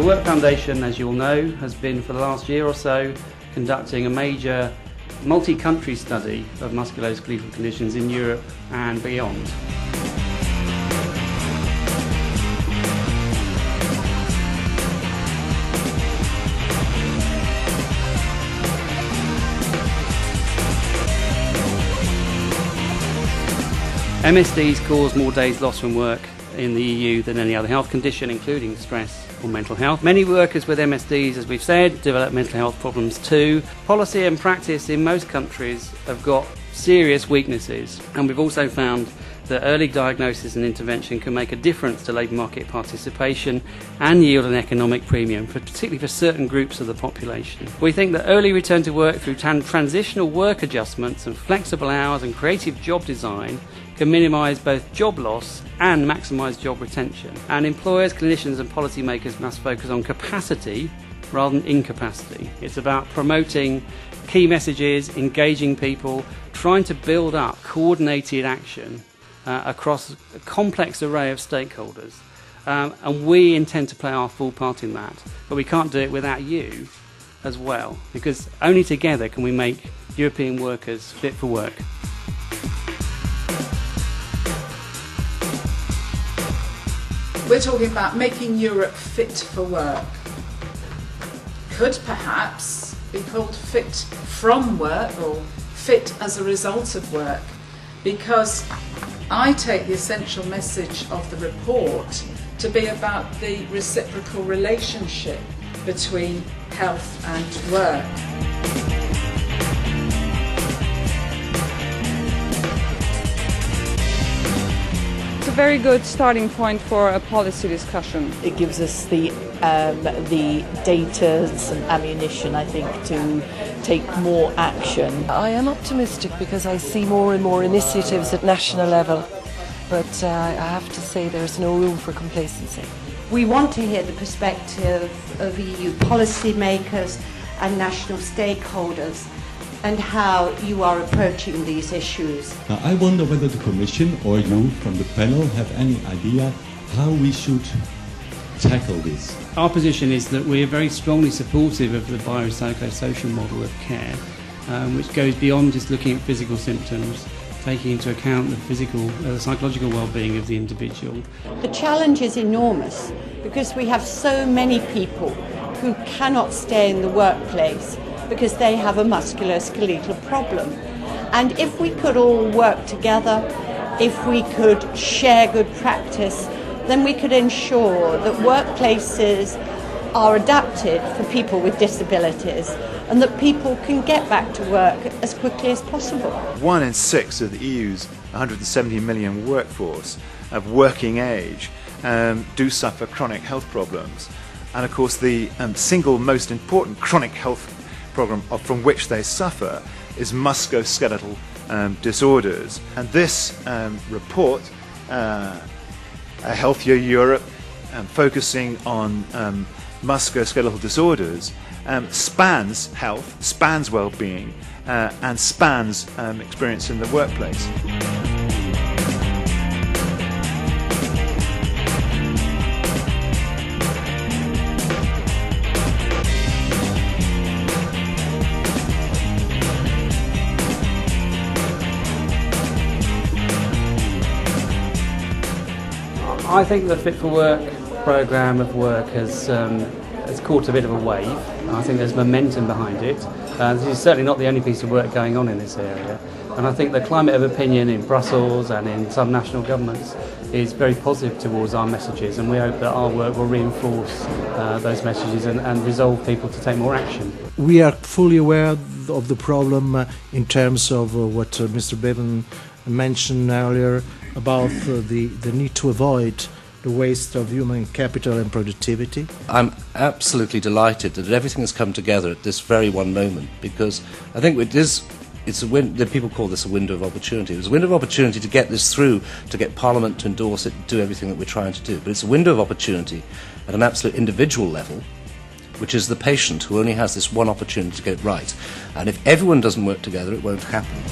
The Work Foundation, as you all know, has been for the last year or so conducting a major multi-country study of musculoskeletal conditions in Europe and beyond. MSDs cause more days lost from work in the EU than any other health condition, including stress or mental health. Many workers with MSDs, as we've said, develop mental health problems too. Policy and practice in most countries have got serious weaknesses, and we've also found that early diagnosis and intervention can make a difference to labour market participation and yield an economic premium, particularly for certain groups of the population. We think that early return to work through transitional work adjustments and flexible hours and creative job design can minimise both job loss and maximise job retention. And employers, clinicians and policymakers must focus on capacity rather than incapacity. It's about promoting key messages, engaging people, trying to build up coordinated action across a complex array of stakeholders. And we intend to play our full part in that. But we can't do it without you as well, because only together can we make European workers fit for work. We're talking about making Europe fit for work. Could perhaps be called fit from work or fit as a result of work, because I take the essential message of the report to be about the reciprocal relationship between health and work. It's a very good starting point for a policy discussion. It gives us the data, some ammunition, I think, to take more action. I am optimistic because I see more and more initiatives at national level, but I have to say there's no room for complacency. We want to hear the perspective of EU policymakers and national stakeholders and how you are approaching these issues. Now, I wonder whether the Commission or you from the panel have any idea how we should tackle this. Our position is that we are very strongly supportive of the biopsychosocial model of care, which goes beyond just looking at physical symptoms, taking into account the physical, psychological well-being of the individual. The challenge is enormous because we have so many people who cannot stay in the workplace because they have a musculoskeletal problem. And if we could all work together, if we could share good practice, then we could ensure that workplaces are adapted for people with disabilities and that people can get back to work as quickly as possible. 1 in 6 of the EU's 170 million workforce of working age do suffer chronic health problems. And of course the single most important chronic health problem from which they suffer is musculoskeletal disorders. And this report, A Healthier Europe, focusing on musculoskeletal disorders, spans health, spans well-being, and spans experience in the workplace. I think the Fit for Work programme of work has caught a bit of a wave. I think there's momentum behind it. This is certainly not the only piece of work going on in this area. And I think the climate of opinion in Brussels and in some national governments is very positive towards our messages, and we hope that our work will reinforce those messages and resolve people to take more action. We are fully aware of the problem in terms of what Mr. Bevan mentioned earlier about the need to avoid the waste of human capital and productivity. I'm absolutely delighted that everything has come together at this very one moment, because I think it's a win. That people call this a window of opportunity. It's a window of opportunity to get this through, to get Parliament to endorse it, do everything that we're trying to do. But it's a window of opportunity at an absolute individual level, which is the patient who only has this one opportunity to get it right. And if everyone doesn't work together, it won't happen.